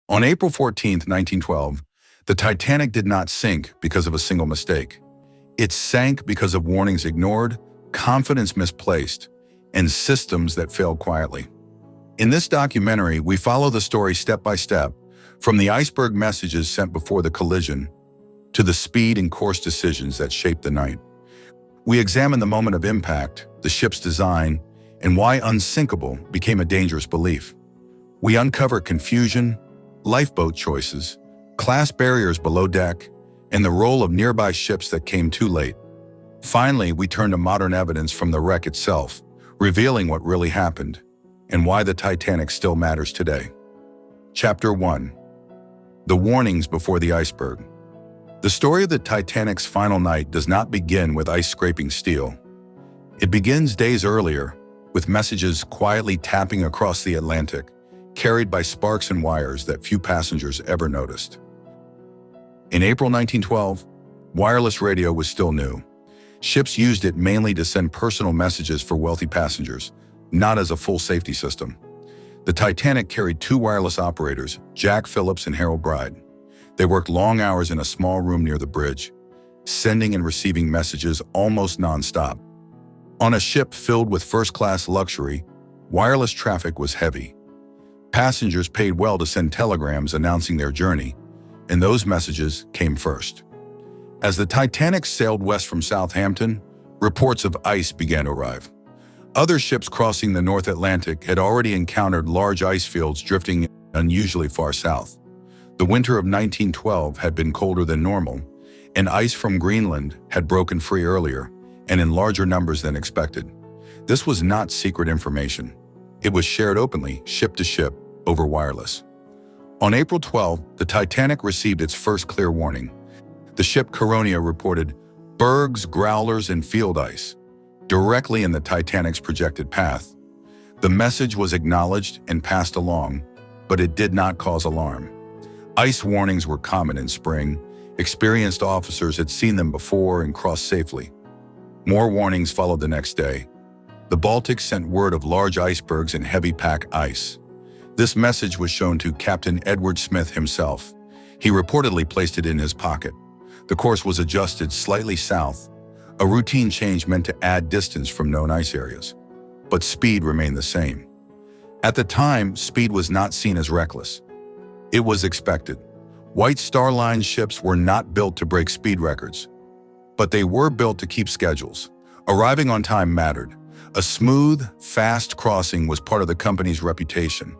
On April 14, 1912, the Titanic did not sink because of a single mistake. It sank because of warnings ignored, confidence misplaced, and systems that failed quietly. In this documentary, we follow the story step by step, from the iceberg messages sent before the collision to the speed and course decisions that shaped the night. We examine the moment of impact, the ship's design, and why Unsinkable became a dangerous belief. We uncover confusion, lifeboat choices, class barriers below deck, and the role of nearby ships that came too late. Finally, we turn to modern evidence from the wreck itself, revealing what really happened and why the Titanic still matters today. Chapter 1. The warnings before the iceberg. The story of the Titanic's final night does not begin with ice scraping steel. It begins days earlier, with messages quietly tapping across the Atlantic, carried by sparks and wires that few passengers ever noticed. In April 1912, wireless radio was still new. Ships used it mainly to send personal messages for wealthy passengers, not as a full safety system. The Titanic carried two wireless operators, Jack Phillips and Harold Bride. They worked long hours in a small room near the bridge, sending and receiving messages almost non-stop. On a ship filled with first-class luxury, wireless traffic was heavy. Passengers paid well to send telegrams announcing their journey, and those messages came first. As the Titanic sailed west from Southampton, reports of ice began to arrive. Other ships crossing the North Atlantic had already encountered large ice fields drifting unusually far south. The winter of 1912 had been colder than normal, and ice from Greenland had broken free earlier, and in larger numbers than expected. This was not secret information. It was shared openly, ship to ship, over wireless. On April 12, the Titanic received its first clear warning. The ship Coronia reported bergs, growlers, and field ice, directly in the Titanic's projected path. The message was acknowledged and passed along, but it did not cause alarm. Ice warnings were common in spring. Experienced officers had seen them before and crossed safely. More warnings followed the next day. The Baltic sent word of large icebergs and heavy pack ice. This message was shown to Captain Edward Smith himself. He reportedly placed it in his pocket. The course was adjusted slightly south, a routine change meant to add distance from known ice areas. But speed remained the same. At the time, speed was not seen as reckless. It was expected. White Star Line ships were not built to break speed records, but they were built to keep schedules. Arriving on time mattered. A smooth, fast crossing was part of the company's reputation.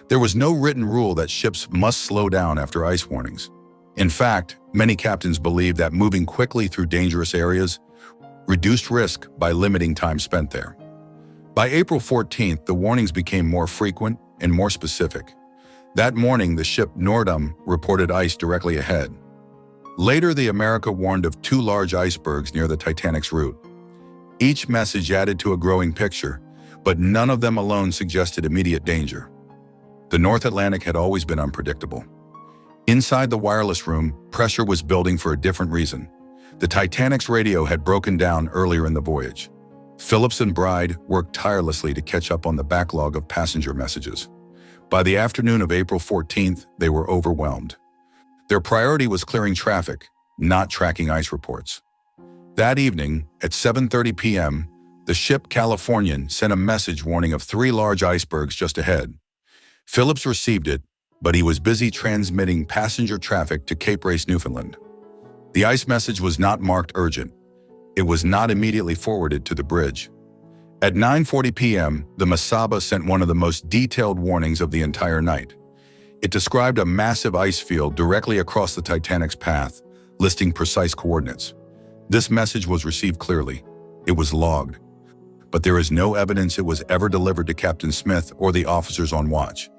There was no written rule that ships must slow down after ice warnings. In fact, many captains believed that moving quickly through dangerous areas reduced risk by limiting time spent there. By April 14th, the warnings became more frequent and more specific. That morning, the ship Nordam reported ice directly ahead. Later, the America warned of two large icebergs near the Titanic's route. Each message added to a growing picture, but none of them alone suggested immediate danger. The North Atlantic had always been unpredictable. Inside the wireless room, pressure was building for a different reason. The Titanic's radio had broken down earlier in the voyage. Phillips and Bride worked tirelessly to catch up on the backlog of passenger messages. By the afternoon of April 14th, they were overwhelmed. Their priority was clearing traffic, not tracking ice reports. That evening, at 7:30 p.m., the ship Californian sent a message warning of three large icebergs just ahead. Phillips received it, but he was busy transmitting passenger traffic to Cape Race, Newfoundland. The ice message was not marked urgent. It was not immediately forwarded to the bridge. At 9:40 p.m., the Mesaba sent one of the most detailed warnings of the entire night. It described a massive ice field directly across the Titanic's path, listing precise coordinates. This message was received clearly. It was logged. But there is no evidence it was ever delivered to Captain Smith or the officers on watch.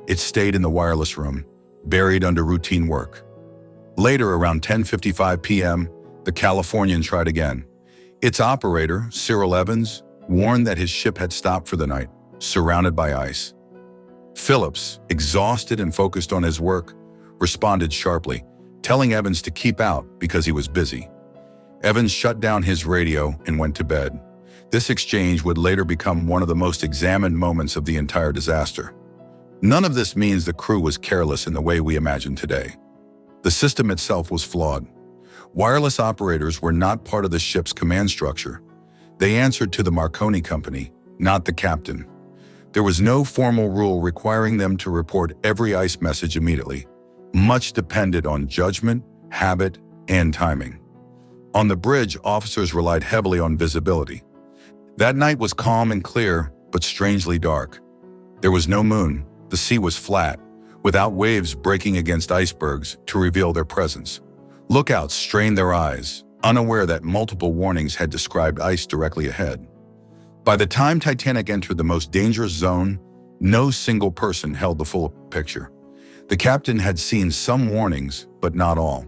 It stayed in the wireless room, buried under routine work. Later, around 10:55 p.m., the Californian tried again. Its operator, Cyril Evans, warned that his ship had stopped for the night, surrounded by ice. Phillips, exhausted and focused on his work, responded sharply, telling Evans to keep out because he was busy. Evans shut down his radio and went to bed. This exchange would later become one of the most examined moments of the entire disaster. None of this means the crew was careless in the way we imagine today. The system itself was flawed. Wireless operators were not part of the ship's command structure. They answered to the Marconi Company, not the captain. There was no formal rule requiring them to report every ice message immediately. Much depended on judgment, habit, and timing. On the bridge, officers relied heavily on visibility. That night was calm and clear, but strangely dark. There was no moon. The sea was flat, without waves breaking against icebergs to reveal their presence. Lookouts strained their eyes, unaware that multiple warnings had described ice directly ahead. By the time Titanic entered the most dangerous zone, no single person held the full picture. The captain had seen some warnings, but not all.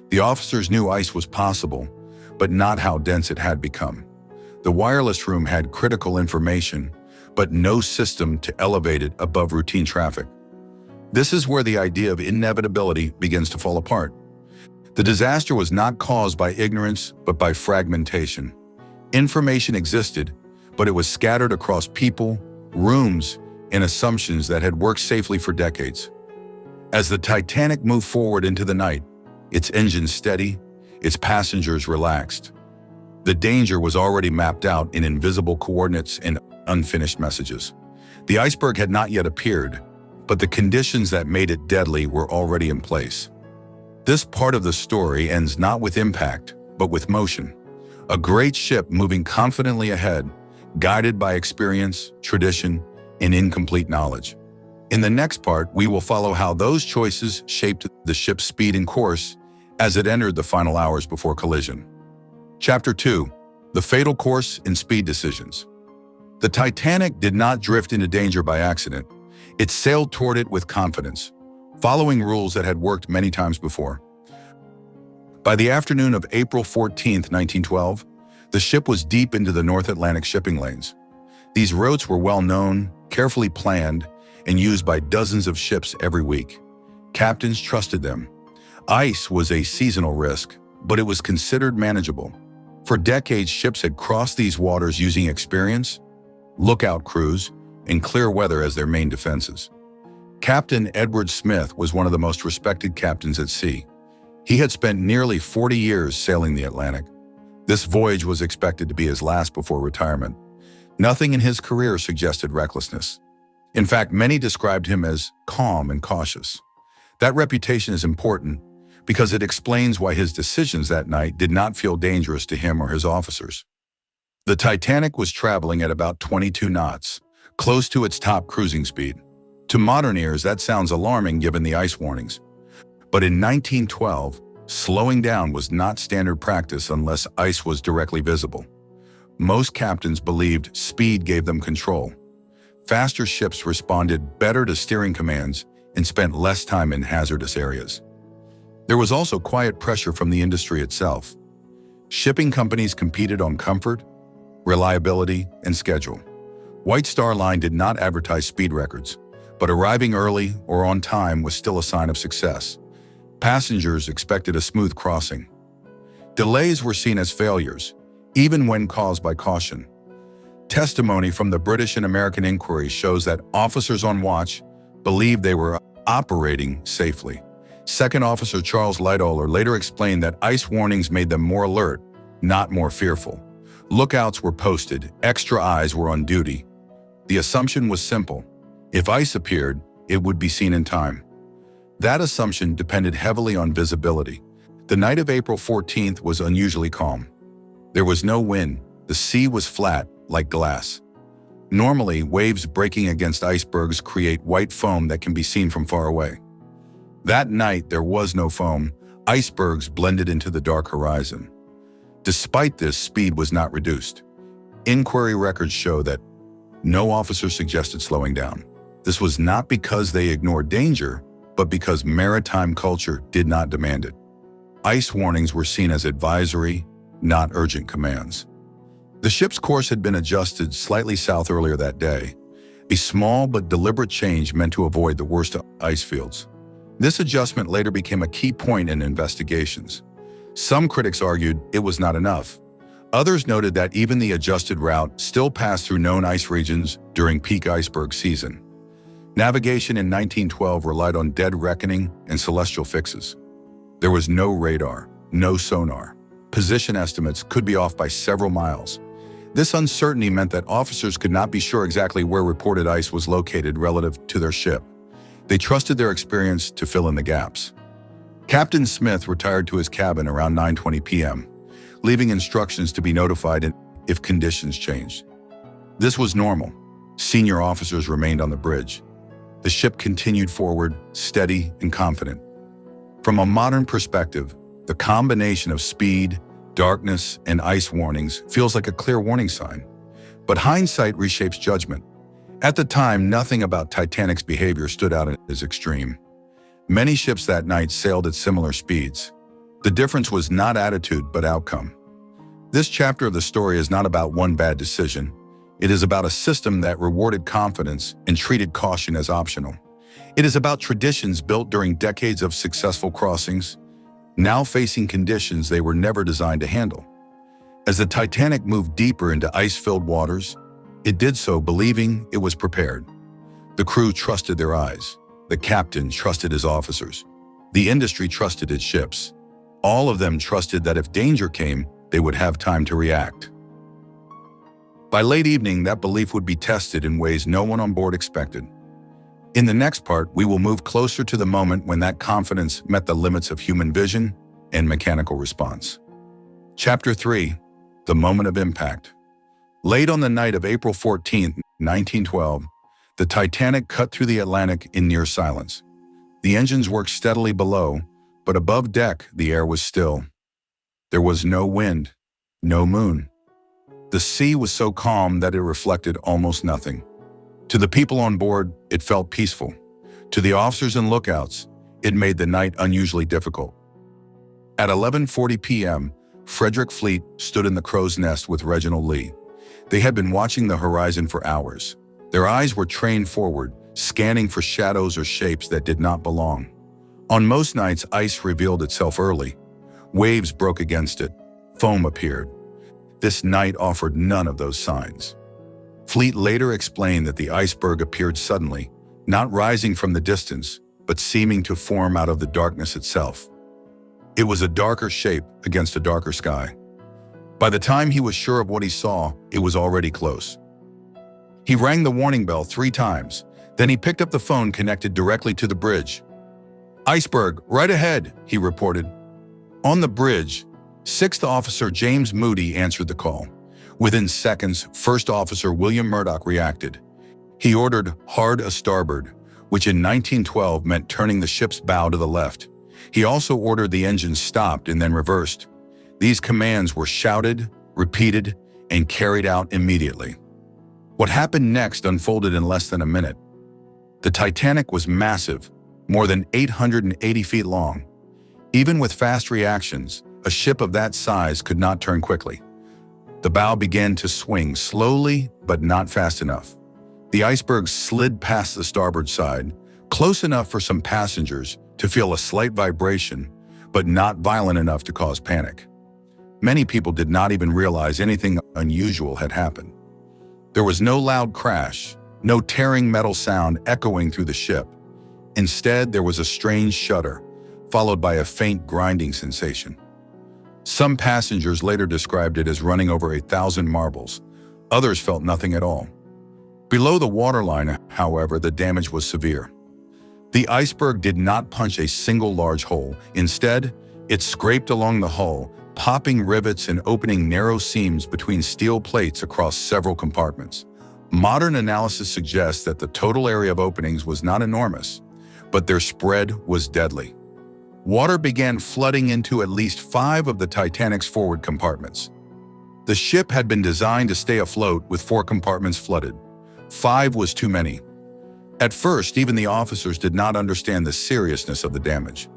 The officers knew ice was possible, but not how dense it had become. The wireless room had critical information, but no system to elevate it above routine traffic. This is where the idea of inevitability begins to fall apart. The disaster was not caused by ignorance, but by fragmentation. Information existed, but it was scattered across people, rooms, and assumptions that had worked safely for decades. As the Titanic moved forward into the night, its engines steady, its passengers relaxed. The danger was already mapped out in invisible coordinates and unfinished messages. The iceberg had not yet appeared, but the conditions that made it deadly were already in place. This part of the story ends not with impact, but with motion. A great ship moving confidently ahead, guided by experience, tradition, and incomplete knowledge. In the next part, we will follow how those choices shaped the ship's speed and course as it entered the final hours before collision. Chapter 2. The Fatal Course and Speed Decisions. The Titanic did not drift into danger by accident. It sailed toward it with confidence, following rules that had worked many times before. By the afternoon of April 14, 1912, the ship was deep into the North Atlantic shipping lanes. These routes were well known, carefully planned, and used by dozens of ships every week. Captains trusted them. Ice was a seasonal risk, but it was considered manageable. For decades, ships had crossed these waters using experience, lookout crews, and clear weather as their main defenses. Captain Edward Smith was one of the most respected captains at sea. He had spent nearly 40 years sailing the Atlantic. This voyage was expected to be his last before retirement. Nothing in his career suggested recklessness. In fact, many described him as calm and cautious. That reputation is important because it explains why his decisions that night did not feel dangerous to him or his officers. The Titanic was traveling at about 22 knots, close to its top cruising speed. To modern ears, that sounds alarming given the ice warnings. But in 1912, slowing down was not standard practice unless ice was directly visible. Most captains believed speed gave them control. Faster ships responded better to steering commands and spent less time in hazardous areas. There was also quiet pressure from the industry itself. Shipping companies competed on comfort, reliability, and schedule. White Star Line did not advertise speed records, but arriving early or on time was still a sign of success. Passengers expected a smooth crossing. Delays were seen as failures, even when caused by caution. Testimony from the British and American inquiry shows that officers on watch believed they were operating safely. Second Officer Charles Lightoller later explained that ice warnings made them more alert, not more fearful. Lookouts were posted, extra eyes were on duty. The assumption was simple. If ice appeared, it would be seen in time. That assumption depended heavily on visibility. The night of April 14th was unusually calm. There was no wind. The sea was flat, like glass. Normally, waves breaking against icebergs create white foam that can be seen from far away. That night, there was no foam. Icebergs blended into the dark horizon. Despite this, speed was not reduced. Inquiry records show that no officer suggested slowing down. This was not because they ignored danger, but because maritime culture did not demand it. Ice warnings were seen as advisory, not urgent commands. The ship's course had been adjusted slightly south earlier that day, a small but deliberate change meant to avoid the worst ice fields. This adjustment later became a key point in investigations. Some critics argued it was not enough. Others noted that even the adjusted route still passed through known ice regions during peak iceberg season. Navigation in 1912 relied on dead reckoning and celestial fixes. There was no radar, no sonar. Position estimates could be off by several miles. This uncertainty meant that officers could not be sure exactly where reported ice was located relative to their ship. They trusted their experience to fill in the gaps. Captain Smith retired to his cabin around 9:20 p.m., leaving instructions to be notified if conditions changed. This was normal. Senior officers remained on the bridge. The ship continued forward, steady and confident. From a modern perspective, the combination of speed, darkness, and ice warnings feels like a clear warning sign. But hindsight reshapes judgment. At the time, nothing about Titanic's behavior stood out as extreme. Many ships that night sailed at similar speeds. The difference was not attitude, but outcome. This chapter of the story is not about one bad decision. It is about a system that rewarded confidence and treated caution as optional. It is about traditions built during decades of successful crossings, now facing conditions they were never designed to handle. As the Titanic moved deeper into ice-filled waters, it did so believing it was prepared. The crew trusted their eyes. The captain trusted his officers. The industry trusted its ships. All of them trusted that if danger came, they would have time to react. By late evening, that belief would be tested in ways no one on board expected. In the next part, we will move closer to the moment when that confidence met the limits of human vision and mechanical response. Chapter 3. The Moment of Impact. Late on the night of April 14, 1912, the Titanic cut through the Atlantic in near silence. The engines worked steadily below, but above deck, the air was still. There was no wind, no moon. The sea was so calm that it reflected almost nothing. To the people on board, it felt peaceful. To the officers and lookouts, it made the night unusually difficult. At 11:40 p.m., Frederick Fleet stood in the crow's nest with Reginald Lee. They had been watching the horizon for hours. Their eyes were trained forward, scanning for shadows or shapes that did not belong. On most nights, ice revealed itself early. Waves broke against it. Foam appeared. This night offered none of those signs. Fleet later explained that the iceberg appeared suddenly, not rising from the distance, but seeming to form out of the darkness itself. It was a darker shape against a darker sky. By the time he was sure of what he saw, it was already close. He rang the warning bell 3 times. Then he picked up the phone connected directly to the bridge. "Iceberg, right ahead," he reported. On the bridge, 6th Officer James Moody answered the call. Within seconds, 1st Officer William Murdoch reacted. He ordered hard a starboard, which in 1912 meant turning the ship's bow to the left. He also ordered the engines stopped and then reversed. These commands were shouted, repeated, and carried out immediately. What happened next unfolded in less than a minute. The Titanic was massive, more than 880 feet long. Even with fast reactions, a ship of that size could not turn quickly. The bow began to swing slowly, but not fast enough. The iceberg slid past the starboard side, close enough for some passengers to feel a slight vibration, but not violent enough to cause panic. Many people did not even realize anything unusual had happened. There was no loud crash, no tearing metal sound echoing through the ship. Instead, there was a strange shudder, followed by a faint grinding sensation. Some passengers later described it as running over 1,000 marbles. Others felt nothing at all. Below the waterline, however, the damage was severe. The iceberg did not punch a single large hole. Instead, it scraped along the hull, popping rivets and opening narrow seams between steel plates across several compartments. Modern analysis suggests that the total area of openings was not enormous, but their spread was deadly. Water began flooding into at least 5 of the Titanic's forward compartments. The ship had been designed to stay afloat with 4 compartments flooded. 5 was too many. At first, even the officers did not understand the seriousness of the damage.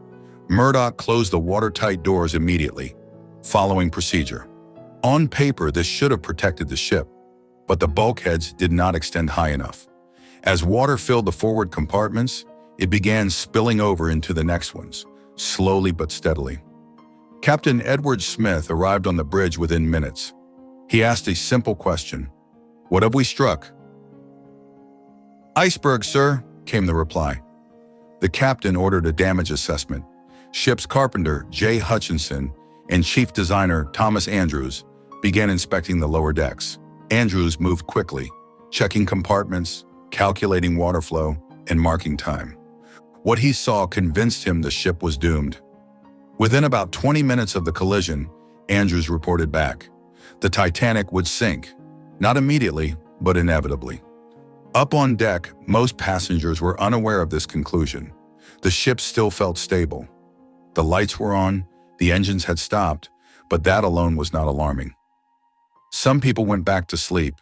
Murdoch closed the watertight doors immediately, following procedure. On paper, this should have protected the ship, but the bulkheads did not extend high enough. As water filled the forward compartments, it began spilling over into the next ones, slowly but steadily. Captain Edward Smith arrived on the bridge within minutes. He asked a simple question: "What have we struck?" "Iceberg, sir," came the reply. The captain ordered a damage assessment. Ship's carpenter, J. Hutchinson, and chief designer, Thomas Andrews, began inspecting the lower decks. Andrews moved quickly, checking compartments, calculating water flow, and marking time. What he saw convinced him the ship was doomed. Within about 20 minutes of the collision, Andrews reported back. The Titanic would sink, not immediately, but inevitably. Up on deck, most passengers were unaware of this conclusion. The ship still felt stable. The lights were on, the engines had stopped, but that alone was not alarming. Some people went back to sleep.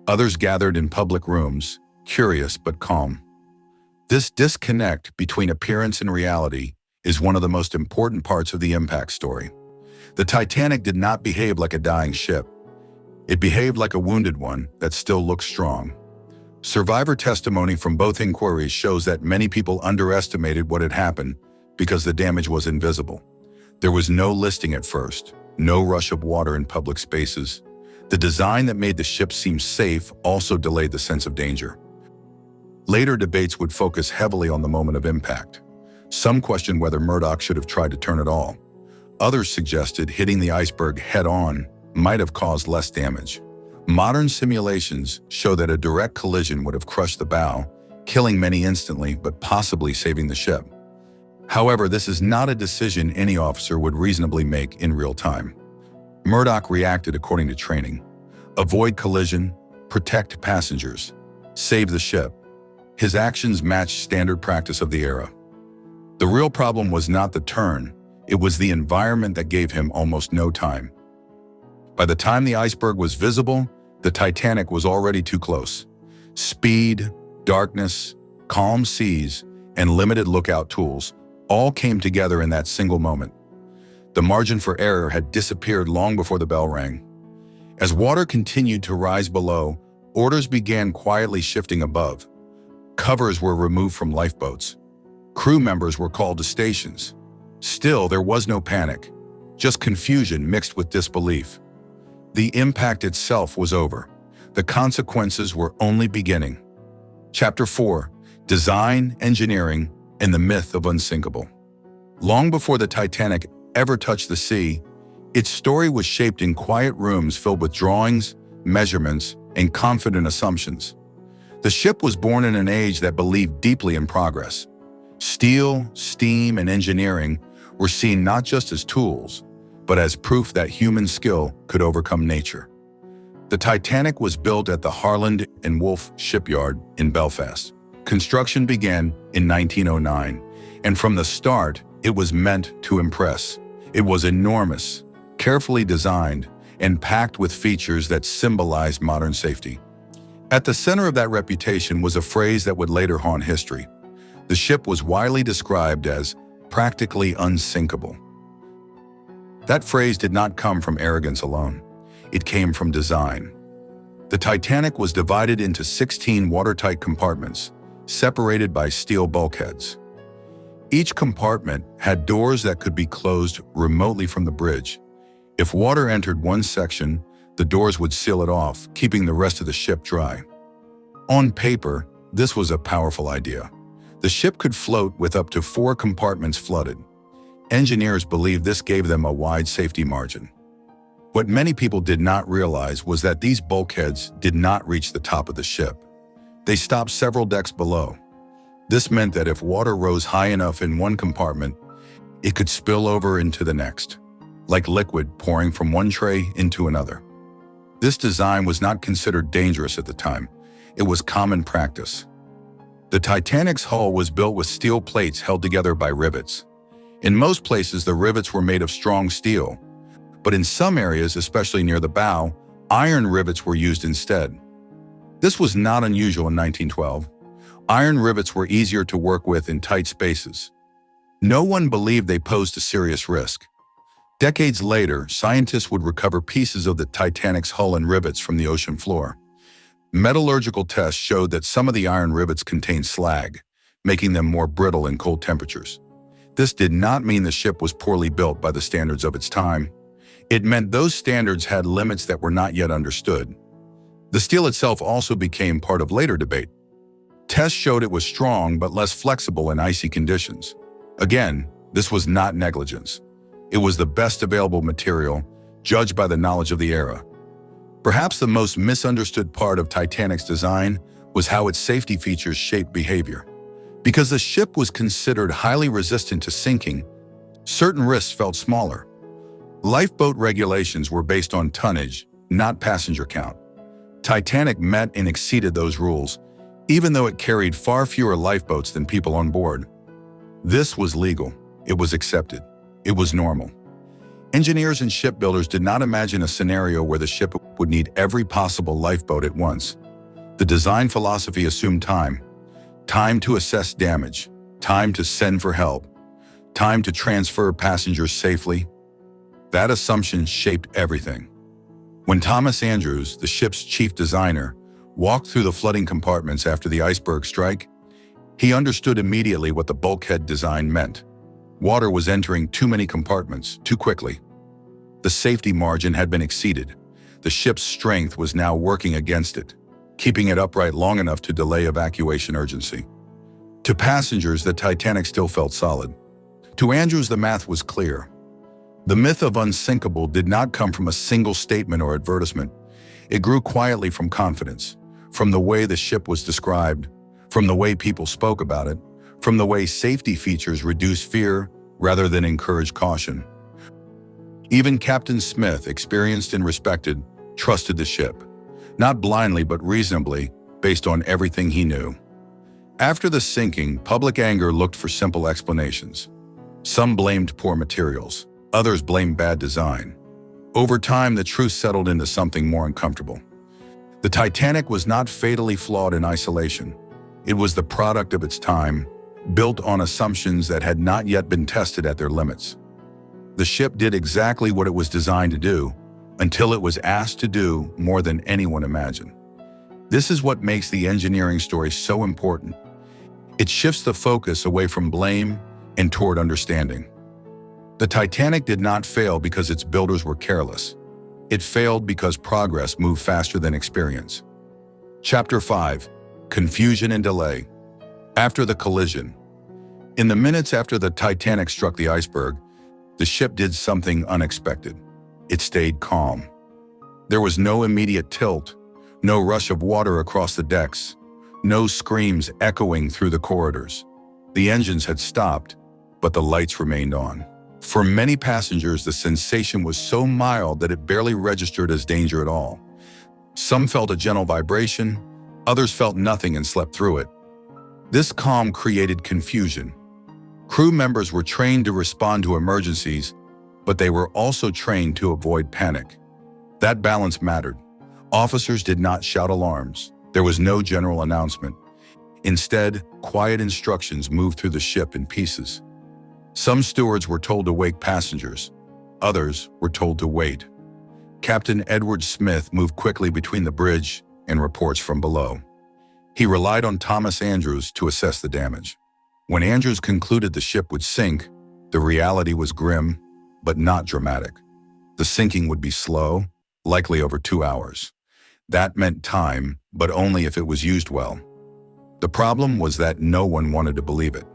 Others gathered in public rooms, curious but calm. This disconnect between appearance and reality is one of the most important parts of the impact story. The Titanic did not behave like a dying ship. It behaved like a wounded one that still looked strong. Survivor testimony from both inquiries shows that many people underestimated what had happened because the damage was invisible. There was no listing at first, no rush of water in public spaces. The design that made the ship seem safe also delayed the sense of danger. Later debates would focus heavily on the moment of impact. Some questioned whether Murdoch should have tried to turn at all. Others suggested hitting the iceberg head-on might have caused less damage. Modern simulations show that a direct collision would have crushed the bow, killing many instantly but possibly saving the ship. However, this is not a decision any officer would reasonably make in real time. Murdoch reacted according to training. Avoid collision, protect passengers, save the ship. His actions matched standard practice of the era. The real problem was not the turn, it was the environment that gave him almost no time. By the time the iceberg was visible, the Titanic was already too close. Speed, darkness, calm seas, and limited lookout tools all came together in that single moment. The margin for error had disappeared long before the bell rang. As water continued to rise below, orders began quietly shifting above. Covers were removed from lifeboats. Crew members were called to stations. Still, there was no panic, just confusion mixed with disbelief. The impact itself was over. The consequences were only beginning. Chapter 4: Design, Engineering, and the Myth of Unsinkable. Long before the Titanic ever touched the sea, its story was shaped in quiet rooms filled with drawings, measurements, and confident assumptions. The ship was born in an age that believed deeply in progress. Steel, steam, and engineering were seen not just as tools, but as proof that human skill could overcome nature. The Titanic was built at the Harland and Wolff shipyard in Belfast. Construction began in 1909, and from the start, it was meant to impress. It was enormous, carefully designed, and packed with features that symbolized modern safety. At the center of that reputation was a phrase that would later haunt history. The ship was widely described as practically unsinkable. That phrase did not come from arrogance alone. It came from design. The Titanic was divided into 16 watertight compartments, separated by steel bulkheads. Each compartment had doors that could be closed remotely from the bridge. If water entered one section, the doors would seal it off, keeping the rest of the ship dry. On paper, this was a powerful idea. The ship could float with up to 4 compartments flooded. Engineers believed this gave them a wide safety margin. What many people did not realize was that these bulkheads did not reach the top of the ship. They stopped several decks below. This meant that if water rose high enough in one compartment, it could spill over into the next, like liquid pouring from one tray into another. This design was not considered dangerous at the time. It was common practice. The Titanic's hull was built with steel plates held together by rivets. In most places, the rivets were made of strong steel, but in some areas, especially near the bow, iron rivets were used instead. This was not unusual in 1912. Iron rivets were easier to work with in tight spaces. No one believed they posed a serious risk. Decades later, scientists would recover pieces of the Titanic's hull and rivets from the ocean floor. Metallurgical tests showed that some of the iron rivets contained slag, making them more brittle in cold temperatures. This did not mean the ship was poorly built by the standards of its time. It meant those standards had limits that were not yet understood. The steel itself also became part of later debate. Tests showed it was strong but less flexible in icy conditions. Again, this was not negligence. It was the best available material, judged by the knowledge of the era. Perhaps the most misunderstood part of Titanic's design was how its safety features shaped behavior. Because the ship was considered highly resistant to sinking, certain risks felt smaller. Lifeboat regulations were based on tonnage, not passenger count. Titanic met and exceeded those rules, even though it carried far fewer lifeboats than people on board. This was legal. It was accepted. It was normal. Engineers and shipbuilders did not imagine a scenario where the ship would need every possible lifeboat at once. The design philosophy assumed time. Time to assess damage, time to send for help, time to transfer passengers safely. That assumption shaped everything. When Thomas Andrews, the ship's chief designer, walked through the flooding compartments after the Iceberg strike, he understood immediately what the bulkhead design meant. Water was entering too many compartments too quickly. The safety margin had been exceeded. The ship's strength was now working against it, keeping it upright long enough to delay evacuation urgency. To passengers, the Titanic still felt solid. To Andrews, the math was clear. The myth of Unsinkable did not come from a single statement or advertisement. It grew quietly from confidence, from the way the ship was described, from the way people spoke about it, from the way safety features reduced fear rather than encouraged caution. Even Captain Smith, experienced and respected, trusted the ship, not blindly but reasonably, based on everything he knew. After the sinking, public anger looked for simple explanations. Some blamed poor materials, others blamed bad design. Over time, the truth settled into something more uncomfortable. The Titanic was not fatally flawed in isolation. It was the product of its time, built on assumptions that had not yet been tested at their limits. The ship did exactly what it was designed to do, until it was asked to do more than anyone imagined. This is what makes the engineering story so important. It shifts the focus away from blame and toward understanding. The Titanic did not fail because its builders were careless. It failed because progress moved faster than experience. Chapter 5: Confusion and Delay. After the collision. In the minutes after the Titanic struck the iceberg, the ship did something unexpected. It stayed calm. There was no immediate tilt, no rush of water across the decks, no screams echoing through the corridors. The engines had stopped, but the lights remained on. For many passengers, the sensation was so mild that it barely registered as danger at all. Some felt a gentle vibration, others felt nothing and slept through it. This calm created confusion. Crew members were trained to respond to emergencies, but they were also trained to avoid panic. That balance mattered. Officers did not shout alarms. There was no general announcement. Instead, quiet instructions moved through the ship in pieces. Some stewards were told to wake passengers. Others were told to wait. Captain Edward Smith moved quickly between the bridge and reports from below. He relied on Thomas Andrews to assess the damage. When Andrews concluded the ship would sink, the reality was grim, but not dramatic. The sinking would be slow, likely over 2 hours. That meant time, but only if it was used well. The problem was that no one wanted to believe it.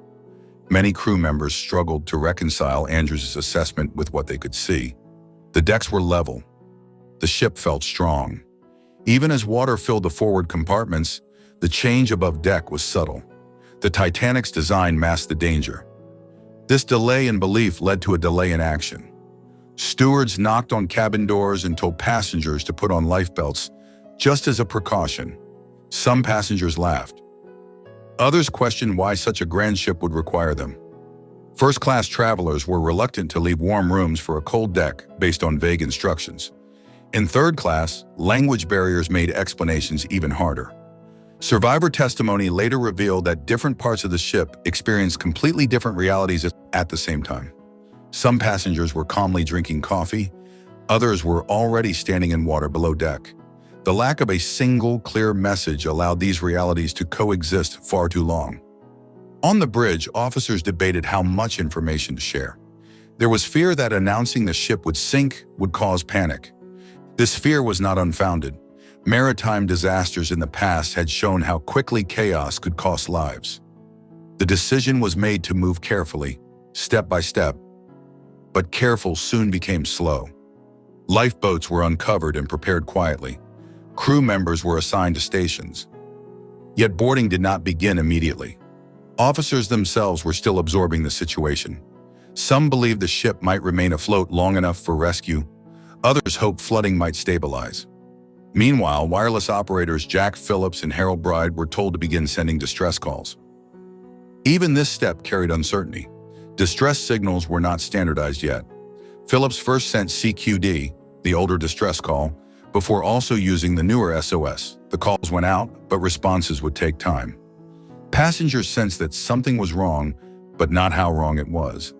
Many crew members struggled to reconcile Andrews' assessment with what they could see. The decks were level. The ship felt strong. Even as water filled the forward compartments, the change above deck was subtle. The Titanic's design masked the danger. This delay in belief led to a delay in action. Stewards knocked on cabin doors and told passengers to put on lifebelts, just as a precaution. Some passengers laughed. Others questioned why such a grand ship would require them. First-class travelers were reluctant to leave warm rooms for a cold deck based on vague instructions. In third class, language barriers made explanations even harder. Survivor testimony later revealed that different parts of the ship experienced completely different realities at the same time. Some passengers were calmly drinking coffee, others were already standing in water below deck. The lack of a single clear message allowed these realities to coexist far too long. On the bridge, officers debated how much information to share. There was fear that announcing the ship would sink would cause panic. This fear was not unfounded. Maritime disasters in the past had shown how quickly chaos could cost lives. The decision was made to move carefully, step by step, but careful soon became slow. Lifeboats were uncovered and prepared quietly. Crew members were assigned to stations. Yet boarding did not begin immediately. Officers themselves were still absorbing the situation. Some believed the ship might remain afloat long enough for rescue. Others hoped flooding might stabilize. Meanwhile, wireless operators Jack Phillips and Harold Bride were told to begin sending distress calls. Even this step carried uncertainty. Distress signals were not standardized yet. Phillips first sent CQD, the older distress call, before also using the newer SOS. The calls went out, but responses would take time. Passengers sensed that something was wrong, but not how wrong it was.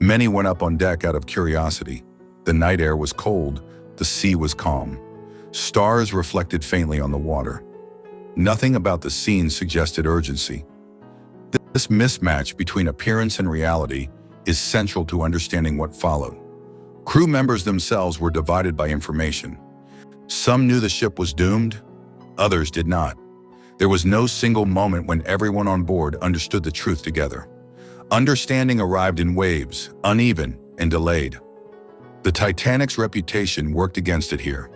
Many went up on deck out of curiosity. The night air was cold, the sea was calm. Stars reflected faintly on the water. Nothing about the scene suggested urgency. This mismatch between appearance and reality is central to understanding what followed. Crew members themselves were divided by information. Some knew the ship was doomed, others did not. There was no single moment when everyone on board understood the truth together. Understanding arrived in waves, uneven and delayed. The Titanic's reputation worked against it here.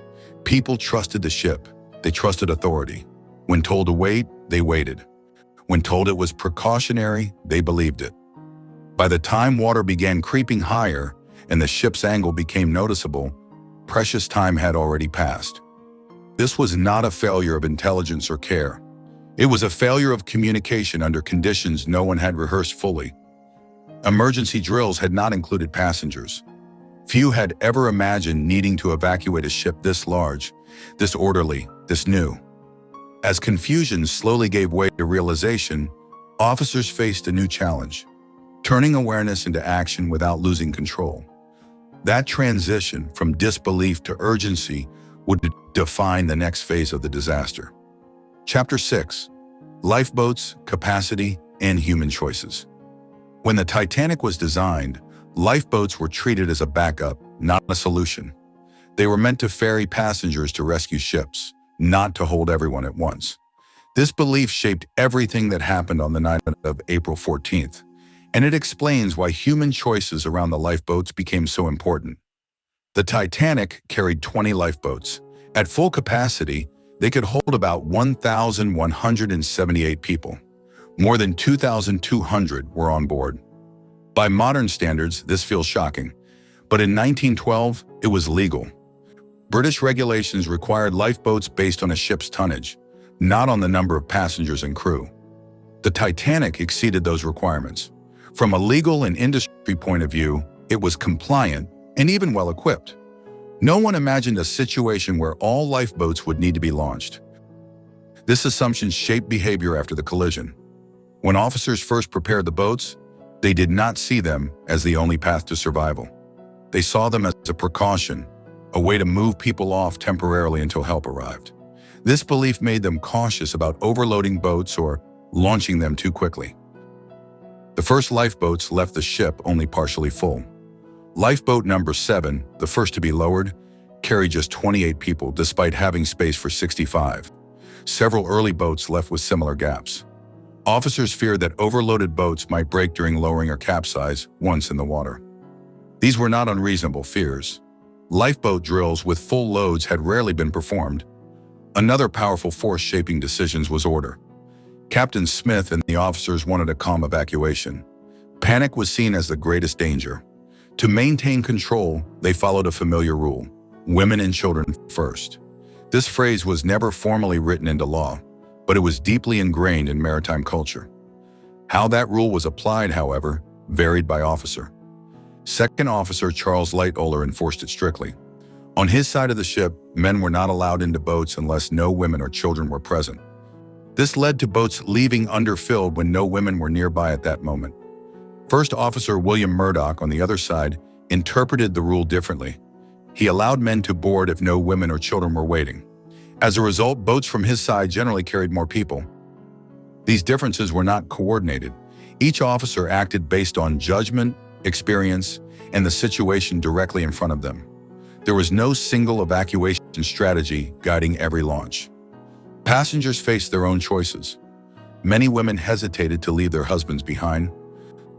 People trusted the ship. They trusted authority. When told to wait, they waited. When told it was precautionary, they believed it. By the time water began creeping higher and the ship's angle became noticeable, precious time had already passed. This was not a failure of intelligence or care. It was a failure of communication under conditions no one had rehearsed fully. Emergency drills had not included passengers. Few had ever imagined needing to evacuate a ship this large, this orderly, this new. As confusion slowly gave way to realization, officers faced a new challenge: turning awareness into action without losing control. That transition from disbelief to urgency would define the next phase of the disaster. Chapter 6: Lifeboats, Capacity, and Human Choices. When the Titanic was designed, lifeboats were treated as a backup, not a solution. They were meant to ferry passengers to rescue ships, not to hold everyone at once. This belief shaped everything that happened on the night of April 14th, and it explains why human choices around the lifeboats became so important. The Titanic carried 20 lifeboats. At full capacity, they could hold about 1,178 people. More than 2,200 were on board. By modern standards, this feels shocking, but in 1912, it was legal. British regulations required lifeboats based on a ship's tonnage, not on the number of passengers and crew. The Titanic exceeded those requirements. From a legal and industry point of view, it was compliant and even well-equipped. No one imagined a situation where all lifeboats would need to be launched. This assumption shaped behavior after the collision. When officers first prepared the boats, they did not see them as the only path to survival. They saw them as a precaution, a way to move people off temporarily until help arrived. This belief made them cautious about overloading boats or launching them too quickly. The first lifeboats left the ship only partially full. Lifeboat number 7, the first to be lowered, carried just 28 people despite having space for 65. Several early boats left with similar gaps. Officers feared that overloaded boats might break during lowering or capsize once in the water. These were not unreasonable fears. Lifeboat drills with full loads had rarely been performed. Another powerful force shaping decisions was order. Captain Smith and the officers wanted a calm evacuation. Panic was seen as the greatest danger. To maintain control, they followed a familiar rule: women and children first. This phrase was never formally written into law, but it was deeply ingrained in maritime culture. How that rule was applied, however, varied by officer. Second Officer Charles Lightoller enforced it strictly. On his side of the ship, men were not allowed into boats unless no women or children were present. This led to boats leaving underfilled when no women were nearby at that moment. First Officer William Murdoch, on the other side, interpreted the rule differently. He allowed men to board if no women or children were waiting. As a result, boats from his side generally carried more people. These differences were not coordinated. Each officer acted based on judgment, experience, and the situation directly in front of them. There was no single evacuation and strategy guiding every launch. Passengers faced their own choices. Many women hesitated to leave their husbands behind.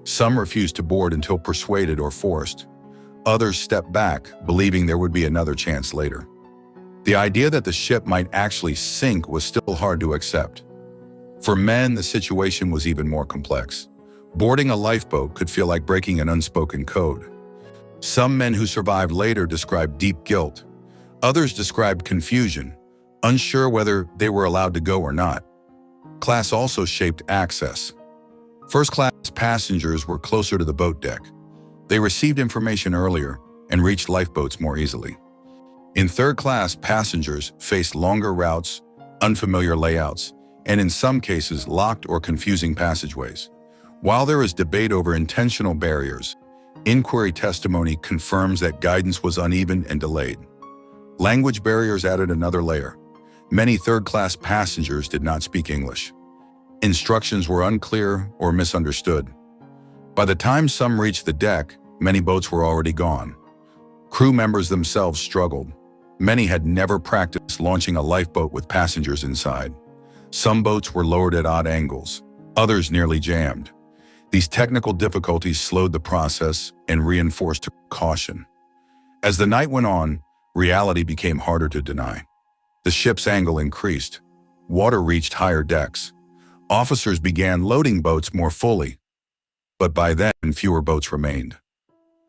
Some refused to board until persuaded or forced. Others stepped back, believing there would be another chance later. The idea that the ship might actually sink was still hard to accept. For men, the situation was even more complex. Boarding a lifeboat could feel like breaking an unspoken code. Some men who survived later described deep guilt. Others described confusion, unsure whether they were allowed to go or not. Class also shaped access. First-class passengers were closer to the boat deck. They received information earlier and reached lifeboats more easily. In third-class, passengers faced longer routes, unfamiliar layouts, and in some cases, locked or confusing passageways. While there is debate over intentional barriers, inquiry testimony confirms that guidance was uneven and delayed. Language barriers added another layer. Many third-class passengers did not speak English. Instructions were unclear or misunderstood. By the time some reached the deck, many boats were already gone. Crew members themselves struggled. Many had never practiced launching a lifeboat with passengers inside. Some boats were lowered at odd angles. Others nearly jammed. These technical difficulties slowed the process and reinforced caution. As the night went on, reality became harder to deny. The ship's angle increased. Water reached higher decks. Officers began loading boats more fully. But by then, fewer boats remained.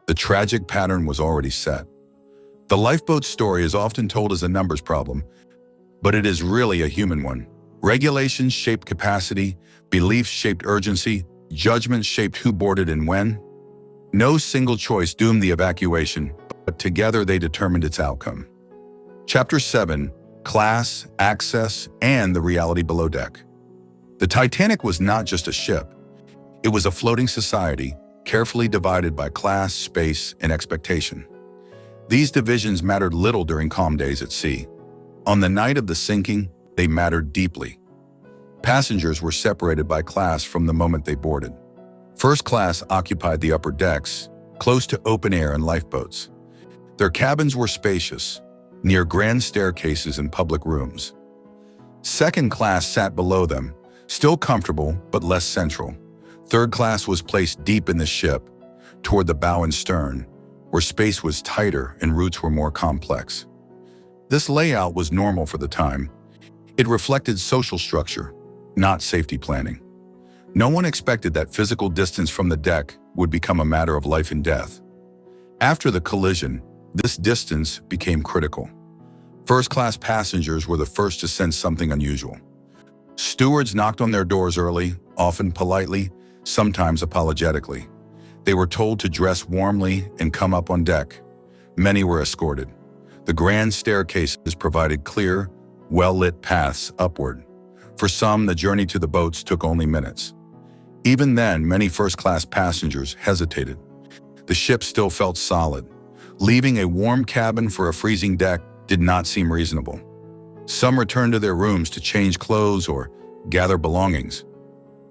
The tragic pattern was already set. The lifeboat story is often told as a numbers problem, but it is really a human one. Regulations shaped capacity, beliefs shaped urgency, judgment shaped who boarded and when. No single choice doomed the evacuation, but together they determined its outcome. Chapter 7: Class, Access, and the Reality Below Deck. The Titanic was not just a ship. It was a floating society, carefully divided by class, space, and expectation. These divisions mattered little during calm days at sea. On the night of the sinking, they mattered deeply. Passengers were separated by class from the moment they boarded. First class occupied the upper decks, close to open air and lifeboats. Their cabins were spacious, near grand staircases and public rooms. Second class sat below them, still comfortable but less central. Third class was placed deep in the ship, toward the bow and stern, where space was tighter and routes were more complex. This layout was normal for the time. It reflected social structure, not safety planning. No one expected that physical distance from the deck would become a matter of life and death. After the collision, this distance became critical. First-class passengers were the first to sense something unusual. Stewards knocked on their doors early, often politely, sometimes apologetically. They were told to dress warmly and come up on deck. Many were escorted. The grand staircases provided clear, well-lit paths upward. For some, the journey to the boats took only minutes. Even then, many first-class passengers hesitated. The ship still felt solid. Leaving a warm cabin for a freezing deck did not seem reasonable. Some returned to their rooms to change clothes or gather belongings.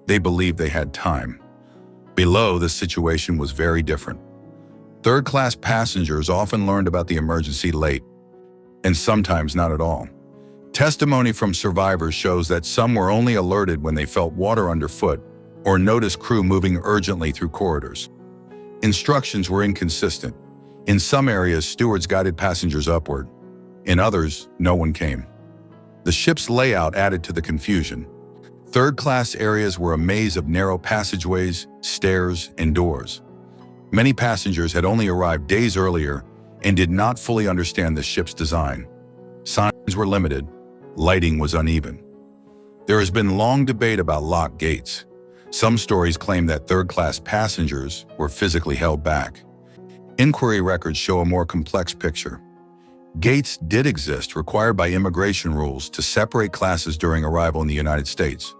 They believed they had time. Below, the situation was very different. Third-class passengers often learned about the emergency late, and sometimes not at all. Testimony from survivors shows that some were only alerted when they felt water underfoot or noticed crew moving urgently through corridors. Instructions were inconsistent. In some areas, stewards guided passengers upward. In others, no one came. The ship's layout added to the confusion. Third-class areas were a maze of narrow passageways, stairs, and doors. Many passengers had only arrived days earlier and did not fully understand the ship's design. Signs were limited. Lighting was uneven. There has been long debate about locked gates. Some stories claim that third-class passengers were physically held back. Inquiry records show a more complex picture. Gates did exist, required by immigration rules to separate classes during arrival in the United States.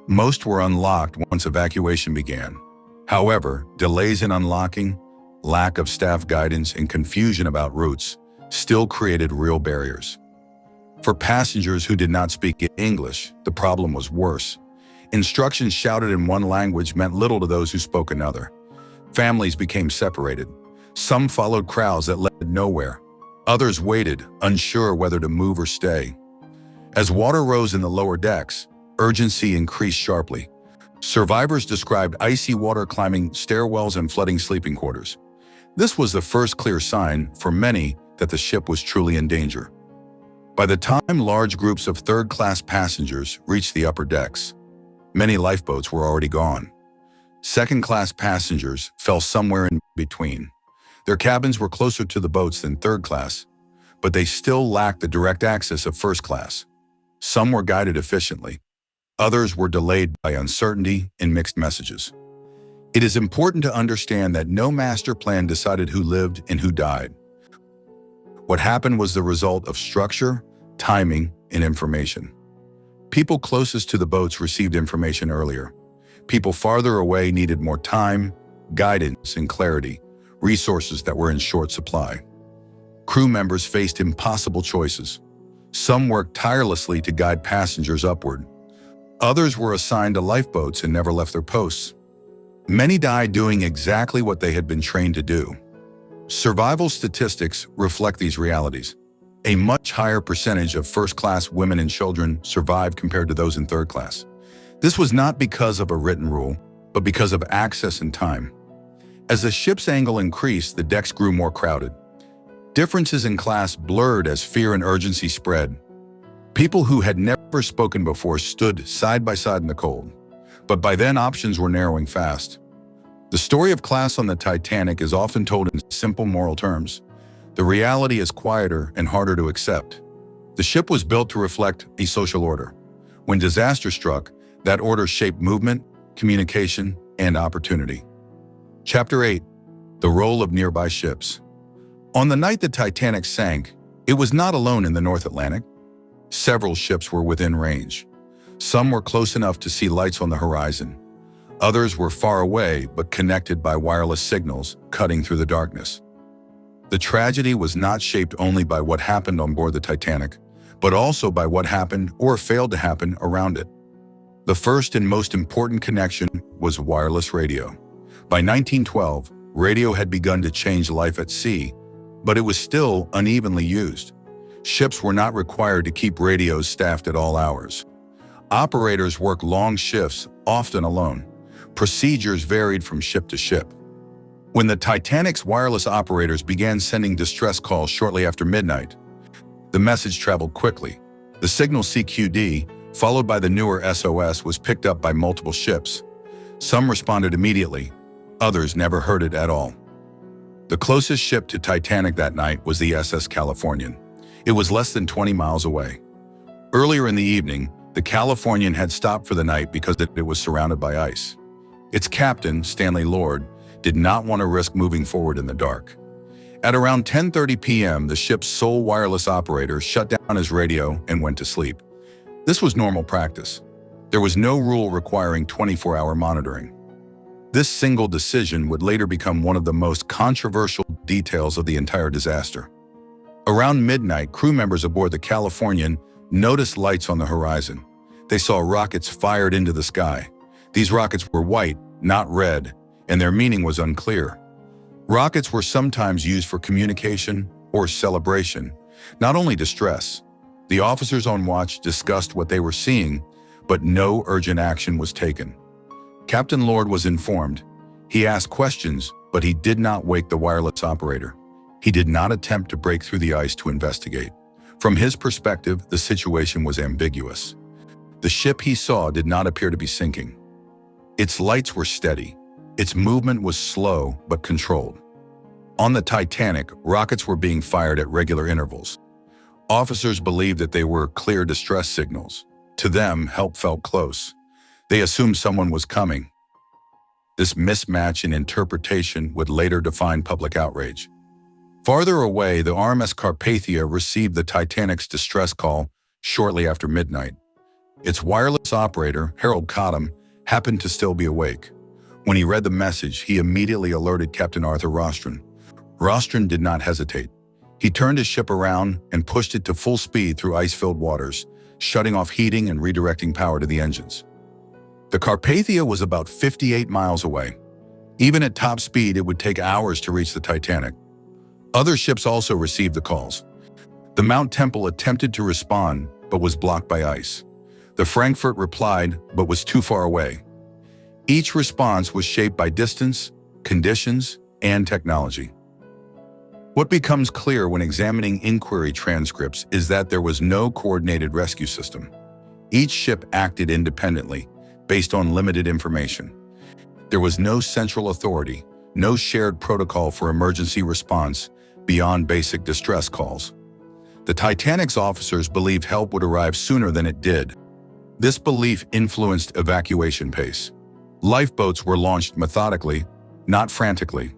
Most were unlocked once evacuation began. However, delays in unlocking, lack of staff guidance, and confusion about routes still created real barriers. For passengers who did not speak English, the problem was worse. Instructions shouted in one language meant little to those who spoke another. Families became separated. Some followed crowds that led nowhere. Others waited, unsure whether to move or stay. As water rose in the lower decks, urgency increased sharply. Survivors described icy water climbing stairwells and flooding sleeping quarters. This was the first clear sign, for many, that the ship was truly in danger. By the time large groups of third-class passengers reached the upper decks, many lifeboats were already gone. Second-class passengers fell somewhere in between. Their cabins were closer to the boats than third class, but they still lacked the direct access of first class. Some were guided efficiently. Others were delayed by uncertainty and mixed messages. It is important to understand that no master plan decided who lived and who died. What happened was the result of structure, timing, and information. People closest to the boats received information earlier. People farther away needed more time, guidance, and clarity, resources that were in short supply. Crew members faced impossible choices. Some worked tirelessly to guide passengers upward. Others were assigned to lifeboats and never left their posts. Many died doing exactly what they had been trained to do. Survival statistics reflect these realities. A much higher percentage of first-class women and children survived compared to those in third class. This was not because of a written rule, but because of access and time. As the ship's angle increased, the decks grew more crowded. Differences in class blurred as fear and urgency spread. People who had never spoken before stood side by side in the cold. But by then, options were narrowing fast. The story of class on the Titanic is often told in simple moral terms. The reality is quieter and harder to accept. The ship was built to reflect a social order. When disaster struck, that order shaped movement, communication, and opportunity. Chapter 8. The Role of Nearby Ships. On the night the Titanic sank, it was not alone in the North Atlantic. Several ships were within range. Some were close enough to see lights on the horizon. Others were far away but connected by wireless signals cutting through the darkness. The tragedy was not shaped only by what happened on board the Titanic, but also by what happened or failed to happen around it. The first and most important connection was wireless radio. By 1912, radio had begun to change life at sea, but it was still unevenly used. Ships were not required to keep radios staffed at all hours. Operators worked long shifts, often alone. Procedures varied from ship to ship. When the Titanic's wireless operators began sending distress calls shortly after midnight, the message traveled quickly. The signal CQD, followed by the newer SOS, was picked up by multiple ships. Some responded immediately, others never heard it at all. The closest ship to Titanic that night was the SS Californian. It was less than 20 miles away. Earlier in the evening, the Californian had stopped for the night because it was surrounded by ice. Its captain, Stanley Lord, did not want to risk moving forward in the dark. At around 10:30 p.m., the ship's sole wireless operator shut down his radio and went to sleep. This was normal practice. There was no rule requiring 24-hour monitoring. This single decision would later become one of the most controversial details of the entire disaster. Around midnight, crew members aboard the Californian noticed lights on the horizon. They saw rockets fired into the sky. These rockets were white, not red, and their meaning was unclear. Rockets were sometimes used for communication or celebration, not only distress. The officers on watch discussed what they were seeing, but no urgent action was taken. Captain Lord was informed. He asked questions, but he did not wake the wireless operator. He did not attempt to break through the ice to investigate. From his perspective, the situation was ambiguous. The ship he saw did not appear to be sinking. Its lights were steady. Its movement was slow but controlled. On the Titanic, rockets were being fired at regular intervals. Officers believed that they were clear distress signals. To them, help felt close. They assumed someone was coming. This mismatch in interpretation would later define public outrage. Farther away, the RMS Carpathia received the Titanic's distress call shortly after midnight. Its wireless operator, Harold Cottam, happened to still be awake. When he read the message, he immediately alerted Captain Arthur Rostron. Rostron did not hesitate. He turned his ship around and pushed it to full speed through ice-filled waters, shutting off heating and redirecting power to the engines. The Carpathia was about 58 miles away. Even at top speed, it would take hours to reach the Titanic. Other ships also received the calls. The Mount Temple attempted to respond, but was blocked by ice. The Frankfurt replied, but was too far away. Each response was shaped by distance, conditions, and technology. What becomes clear when examining inquiry transcripts is that there was no coordinated rescue system. Each ship acted independently, based on limited information. There was no central authority, no shared protocol for emergency response beyond basic distress calls. The Titanic's officers believed help would arrive sooner than it did. This belief influenced evacuation pace. Lifeboats were launched methodically, not frantically.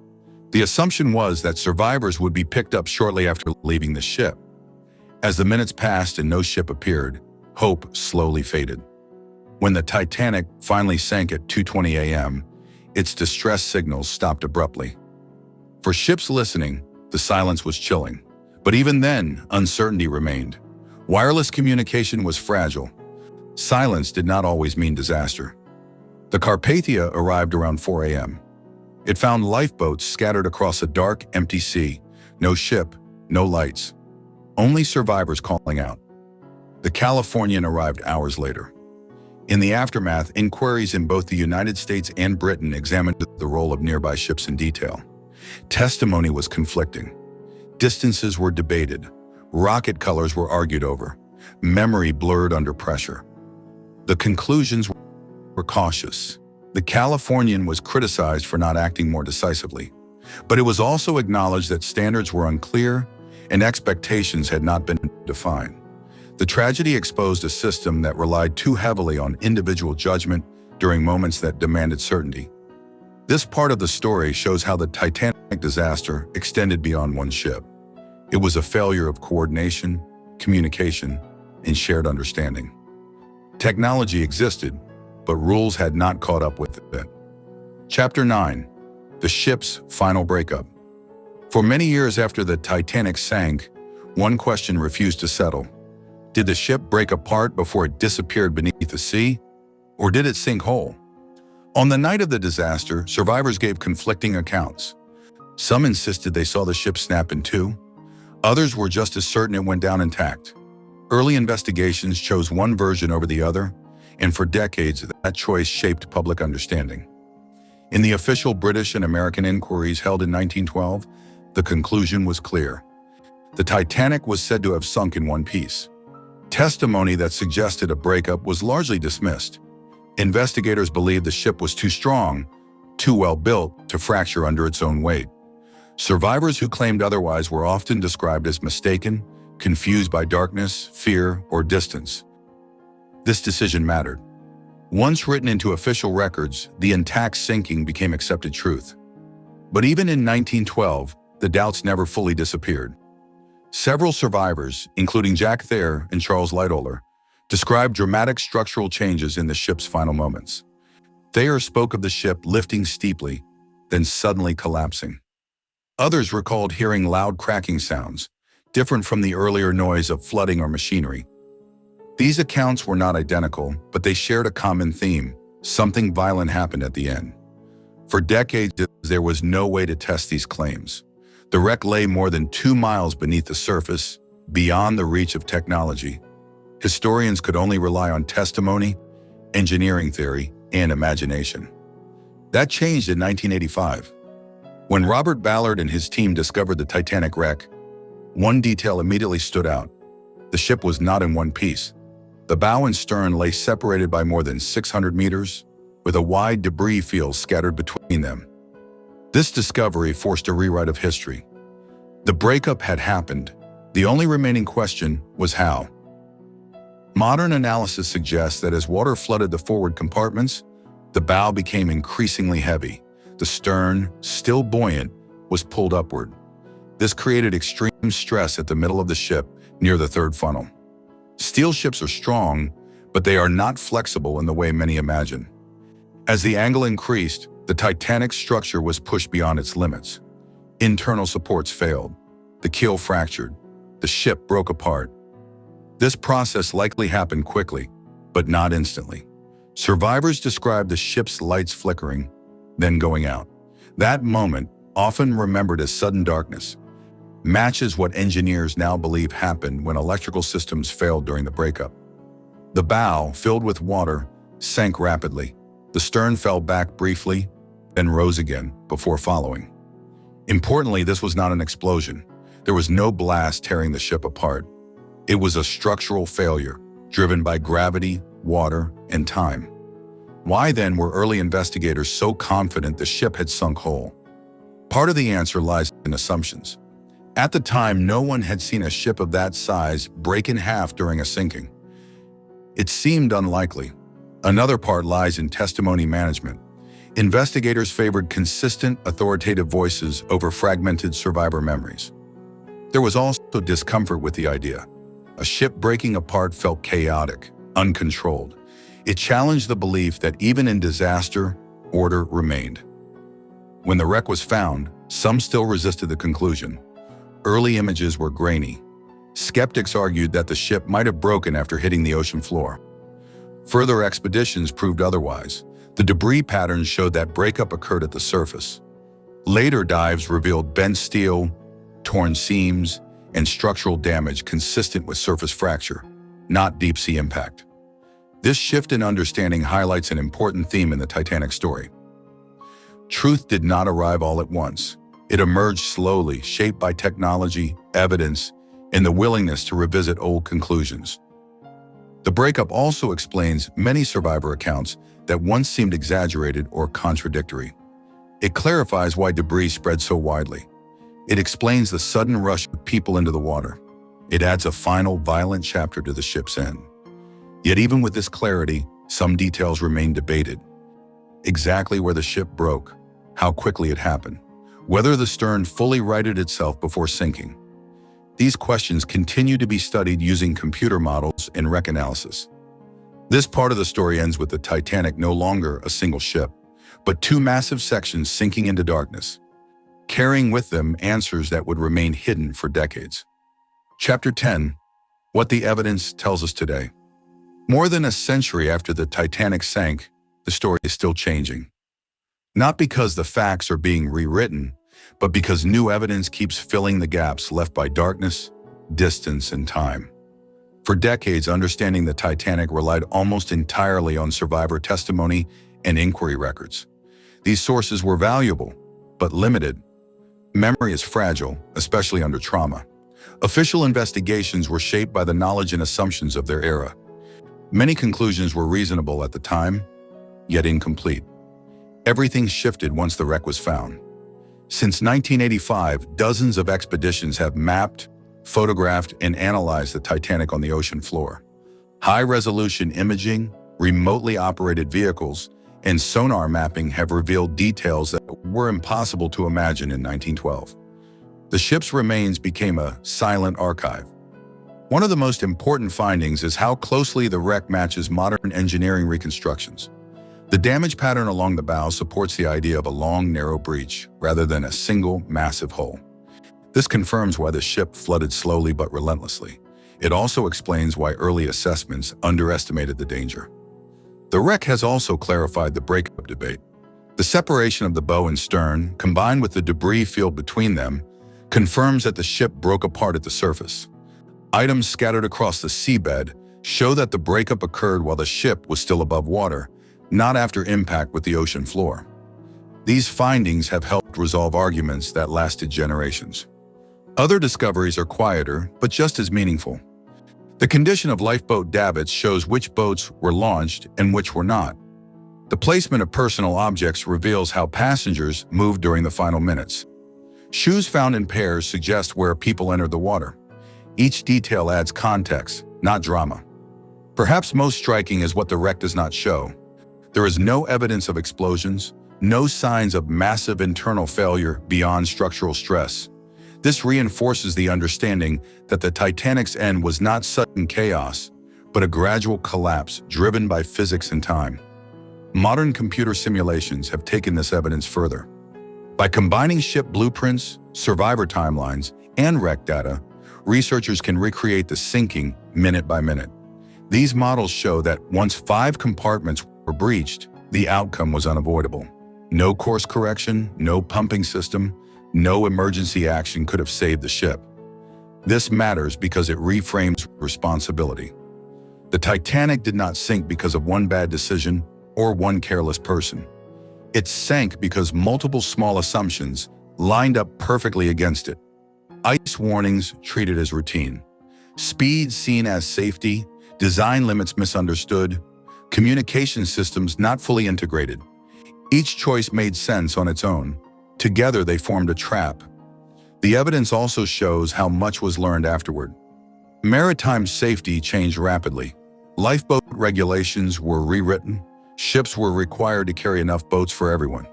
The assumption was that survivors would be picked up shortly after leaving the ship. As the minutes passed and no ship appeared, hope slowly faded. When the Titanic finally sank at 2:20 a.m., its distress signals stopped abruptly. For ships listening, the silence was chilling. But even then, uncertainty remained. Wireless communication was fragile. Silence did not always mean disaster. The Carpathia arrived around 4 a.m. It found lifeboats scattered across a dark, empty sea. No ship, no lights. Only survivors calling out. The Californian arrived hours later. In the aftermath, inquiries in both the United States and Britain examined the role of nearby ships in detail. Testimony was conflicting. Distances were debated. Rocket colors were argued over. Memory blurred under pressure. The conclusions were cautious. The Californian was criticized for not acting more decisively. But it was also acknowledged that standards were unclear and expectations had not been defined. The tragedy exposed a system that relied too heavily on individual judgment during moments that demanded certainty. This part of the story shows how the Titanic disaster extended beyond one ship. It was a failure of coordination, communication, and shared understanding. Technology existed, but rules had not caught up with it. Chapter 9. The ship's final breakup. For many years after the Titanic sank, one question refused to settle. Did the ship break apart before it disappeared beneath the sea, or did it sink whole? On the night of the disaster, survivors gave conflicting accounts. Some insisted they saw the ship snap in two. Others were just as certain it went down intact. Early investigations chose one version over the other, and for decades that choice shaped public understanding. In the official British and American inquiries held in 1912, the conclusion was clear. The Titanic was said to have sunk in one piece. Testimony that suggested a breakup was largely dismissed. Investigators believed the ship was too strong, too well built to fracture under its own weight. Survivors who claimed otherwise were often described as mistaken, confused by darkness, fear, or distance. This decision mattered. Once written into official records, the intact sinking became accepted truth. But even in 1912, the doubts never fully disappeared. Several survivors, including Jack Thayer and Charles Lightoller, described dramatic structural changes in the ship's final moments. Thayer spoke of the ship lifting steeply, then suddenly collapsing. Others recalled hearing loud cracking sounds, different from the earlier noise of flooding or machinery. These accounts were not identical, but they shared a common theme. Something violent happened at the end. For decades, there was no way to test these claims. The wreck lay more than 2 miles beneath the surface, beyond the reach of technology. Historians could only rely on testimony, engineering theory, and imagination. That changed in 1985. When Robert Ballard and his team discovered the Titanic wreck, one detail immediately stood out. The ship was not in one piece. The bow and stern lay separated by more than 600 meters, with a wide debris field scattered between them. This discovery forced a rewrite of history. The breakup had happened. The only remaining question was how. Modern analysis suggests that as water flooded the forward compartments, the bow became increasingly heavy. The stern, still buoyant, was pulled upward. This created extreme stress at the middle of the ship, near the third funnel. Steel ships are strong, but they are not flexible in the way many imagine. As the angle increased, the Titanic's structure was pushed beyond its limits. Internal supports failed. The keel fractured. The ship broke apart. This process likely happened quickly, but not instantly. Survivors described the ship's lights flickering, then going out. That moment, often remembered as sudden darkness, matches what engineers now believe happened when electrical systems failed during the breakup. The bow, filled with water, sank rapidly. The stern fell back briefly, then rose again before following. Importantly, this was not an explosion. There was no blast tearing the ship apart. It was a structural failure, driven by gravity, water, and time. Why then were early investigators so confident the ship had sunk whole? Part of the answer lies in assumptions. At the time, no one had seen a ship of that size break in half during a sinking. It seemed unlikely. Another part lies in testimony management. Investigators favored consistent, authoritative voices over fragmented survivor memories. There was also discomfort with the idea. A ship breaking apart felt chaotic, uncontrolled. It challenged the belief that even in disaster, order remained. When the wreck was found, some still resisted the conclusion. Early images were grainy. Skeptics argued that the ship might have broken after hitting the ocean floor. Further expeditions proved otherwise. The debris patterns showed that breakup occurred at the surface. Later dives revealed bent steel, torn seams, and structural damage consistent with surface fracture, not deep-sea impact. This shift in understanding highlights an important theme in the Titanic story. Truth did not arrive all at once. It emerged slowly, shaped by technology, evidence, and the willingness to revisit old conclusions. The breakup also explains many survivor accounts that once seemed exaggerated or contradictory. It clarifies why debris spread so widely. It explains the sudden rush of people into the water. It adds a final violent chapter to the ship's end. Yet even with this clarity, some details remain debated. Exactly where the ship broke, how quickly it happened, whether the stern fully righted itself before sinking. These questions continue to be studied using computer models and wreck analysis. This part of the story ends with the Titanic no longer a single ship, but two massive sections sinking into darkness, carrying with them answers that would remain hidden for decades. Chapter 10. What the evidence tells us today. More than a century after the Titanic sank, the story is still changing. Not because the facts are being rewritten, but because new evidence keeps filling the gaps left by darkness, distance, and time. For decades, understanding the Titanic relied almost entirely on survivor testimony and inquiry records. These sources were valuable, but limited. Memory is fragile, especially under trauma. Official investigations were shaped by the knowledge and assumptions of their era. Many conclusions were reasonable at the time, yet incomplete. Everything shifted once the wreck was found. Since 1985, dozens of expeditions have mapped, photographed, and analyzed the Titanic on the ocean floor. High-resolution imaging, remotely operated vehicles, and sonar mapping have revealed details that were impossible to imagine in 1912. The ship's remains became a silent archive. One of the most important findings is how closely the wreck matches modern engineering reconstructions. The damage pattern along the bow supports the idea of a long, narrow breach, rather than a single, massive hole. This confirms why the ship flooded slowly but relentlessly. It also explains why early assessments underestimated the danger. The wreck has also clarified the breakup debate. The separation of the bow and stern, combined with the debris field between them, confirms that the ship broke apart at the surface. Items scattered across the seabed show that the breakup occurred while the ship was still above water, not after impact with the ocean floor. These findings have helped resolve arguments that lasted generations. Other discoveries are quieter, but just as meaningful. The condition of lifeboat davits shows which boats were launched and which were not. The placement of personal objects reveals how passengers moved during the final minutes. Shoes found in pairs suggest where people entered the water. Each detail adds context, not drama. Perhaps most striking is what the wreck does not show. There is no evidence of explosions, no signs of massive internal failure beyond structural stress. This reinforces the understanding that the Titanic's end was not sudden chaos, but a gradual collapse driven by physics and time. Modern computer simulations have taken this evidence further. By combining ship blueprints, survivor timelines, and wreck data, researchers can recreate the sinking minute by minute. These models show that once 5 compartments were breached, the outcome was unavoidable. No course correction, no pumping system, No emergency action could have saved the ship. This matters because it reframes responsibility. The Titanic did not sink because of one bad decision or one careless person. It sank because multiple small assumptions lined up perfectly against it. Ice warnings treated as routine. Speed seen as safety, design limits misunderstood, communication systems not fully integrated. Each choice made sense on its own. Together they formed a trap. The evidence also shows how much was learned afterward. Maritime safety changed rapidly. Lifeboat regulations were rewritten. Ships were required to carry enough boats for everyone.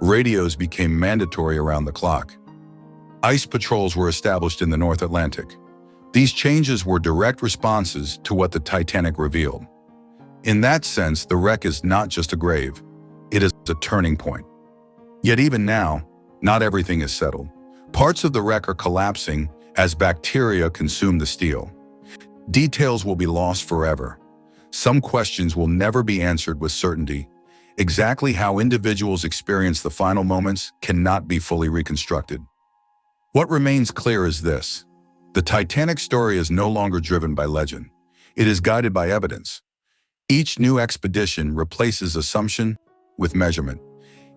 Radios became mandatory around the clock. Ice patrols were established in the North Atlantic. These changes were direct responses to what the Titanic revealed. In that sense, the wreck is not just a grave. It is a turning point. Yet even now, not everything is settled. Parts of the wreck are collapsing as bacteria consume the steel. Details will be lost forever. Some questions will never be answered with certainty. Exactly how individuals experience the final moments cannot be fully reconstructed. What remains clear is this: the Titanic story is no longer driven by legend. It is guided by evidence. Each new expedition replaces assumption with measurement.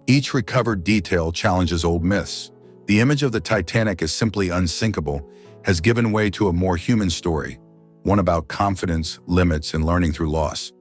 Each recovered detail challenges old myths. The image of the Titanic as simply unsinkable has given way to a more human story, one about confidence, limits, and learning through loss.